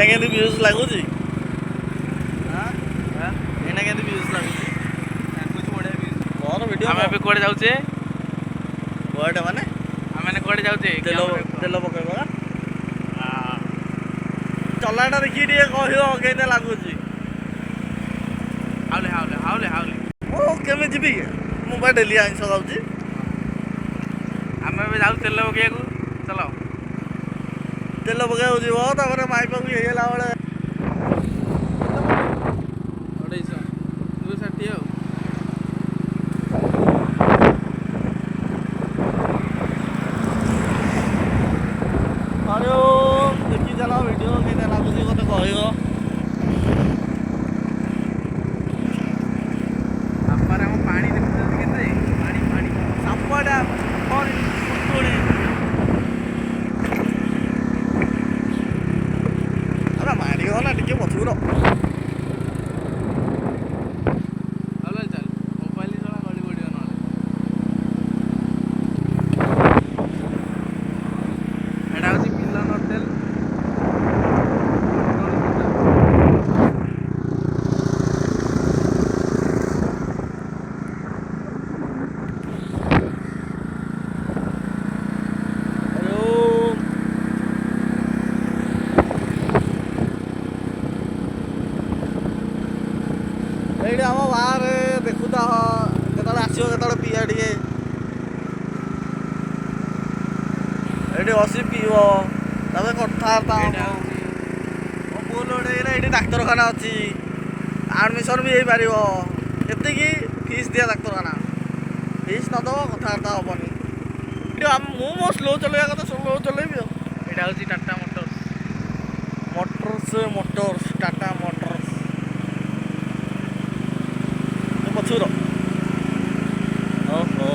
କେମିତି ଭ୍ୟୁଜ୍ ଲାଗୁଛି? ଏଇନା କେମିତି ଭ୍ୟୁଜ୍ ଲାଗୁଛି? ମୋର ଭିଡ଼ିଓ ଆମେ ଏବେ କୁଆଡ଼େ ଯାଉଛେ? କୁଆଡ଼େ ମାନେ? ଆମେ କୁଆଡ଼େ ଯାଉଛେ? ତେଲ ପକେଇବା। ଚଲାଟା ଦେଖିକି ଟିକେ କହିବ କେମିତି ଲାଗୁଛି। ହାଉଲେ। ମୁଁ କେମିତି ଯିବି? ମୁଁ ବା ଡେଲି ଆଇଁଷ ଖାଉଛି। ଆମେ ଏବେ ଯାଉଛୁ ତେଲ ପକେଇବାକୁ। ଚାଲ। ତେଲ ପକେଇବାକୁ ଯିବ, ତାପରେ ମାଇପାକୁ ହେଇଗଲା ବେଳେ 260 ଆଉ। ଆରେ ଦେଖି ଚାଲ ଭିଡ଼ିଓ କେମିତି ଲାଗୁଛି ମୋତେ କହିବ। ବାପାରେ ଆମ ପାଣି ଦେଖୁଛନ୍ତି କେତେ? ପାଣି ସାପଟା ସୁତୁଳି। ଆରେ ମାଡ଼ିବ ନା ଟିକେ ପଛକୁ ରହ। ଚାଲ ମୋବାଇଲ ଶଳା ଗଳି ପଡ଼ିବ ନହେଲେ। ଏଇଟା ହେଉଛି ମିଲନ ହୋଟେଲ। ଏଇଠି ଆମ ବାହାରେ ଦେଖୁଥା କେତେବେଳେ ଆସିବ କେତେବେଳେ ପିଇବା ଟିକେ ଏଇଠି ବସି ପିଇବ ତାପରେ କଥାବାର୍ତ୍ତା ଏଇଟା ହବ। ହେଉଛି ବୋଲୋଡେଇରେ ଏଇଠି ଡାକ୍ତରଖାନା ଅଛି, ଆଡ଼ମିସନ୍ ବି ହେଇପାରିବ। ଏତିକି ଫିସ୍ ଦିଆ ଡାକ୍ତରଖାନା, ଫିସ୍ ନଦେବ କଥାବାର୍ତ୍ତା ହବନି। ଏଠି ମୁଁ ମୋ ସ୍ଲୋ ଚଲେଇବା କଥା ସ୍ଲୋ ଚଲେଇବି ଆଉ। ଏଇଟା ହେଉଛି Tata motors. Motors Tata motors. ପଛୁର ଓହୋ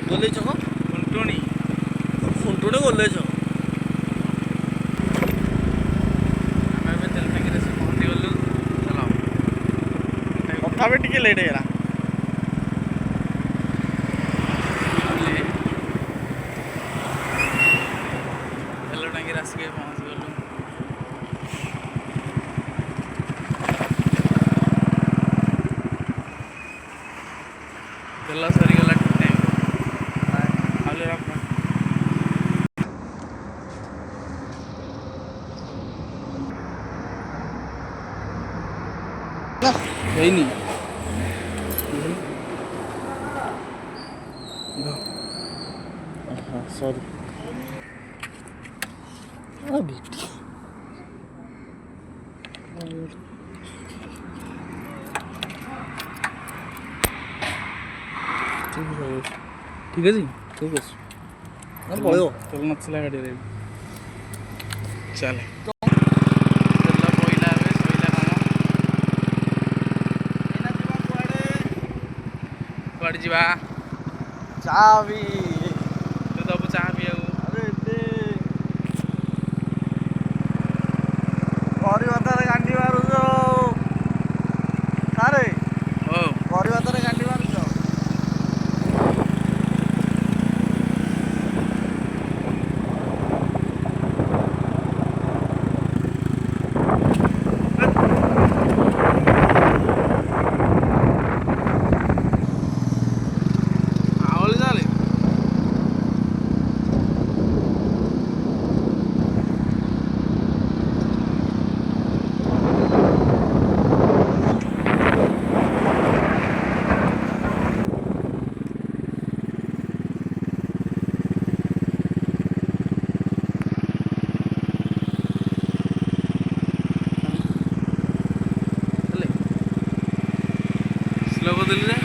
ଗୋଲେଇ ଛକ ଖୁଣ୍ଟୁଣି ଗୋଲେଇ ଛକ। ଆମେ ଏବେ ତେଲ ଟାଙ୍କିରେ ଆସି ପହଞ୍ଚିଗଲୁ। ଚାଲ ତଥାପି ଟିକେ ଲେଟ୍ ହେଇଗଲା। ତେଲ ଟାଙ୍କିରେ ଆସିକି ପହଞ୍ଚିଗଲୁ। ତେଲ ସରିଗଲା ଠିକ୍ ଟାଇମ୍। ଆଉଲେ ରଖ। ହେଇନି ସରି ଠିକ୍ ଅଛି ପଳେଇବ। ତେଲ ନଥିଲା ଗାଡ଼ିରେ। ଚାଲେ ତେଲ ପଇଲା ଏବେ ସଇଲା କାମ। କୁଆଡ଼େ ଯିବା? ଚା ବି ତୁ ଦବୁ ଚାହା ପିଇବାକୁ। ପରିବର୍ତ୍ତରେ ଗାଣ୍ଡି ମାରୁଛ ସାରେ ଓ ପରିବର୍ତ୍ତରେ ଗାଣ୍ଡି ମାରୁଛ। ଆଉଲେ ଚାଲେ। କହୁଥିଲି ଯେ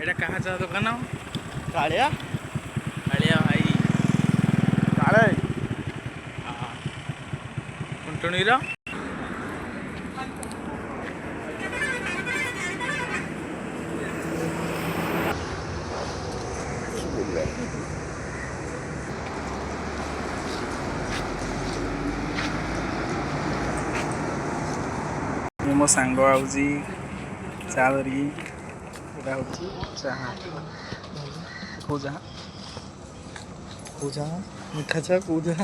ଏଇଟା କାହା ଚା ଦୋକାନ? କାଳିଆ କାଳିଆ ଭାଇ କାଳେ କୁଣ୍ଟୁଣିର ମୋ ସାଙ୍ଗ ଆଉଛି ଚା ଧରିକି। ଏଇଟା ହେଉଛି ଚାହା କେଉଁ ଚାହା କୋଉ ଚା ମିଠା ଚା କୋଉ ଚା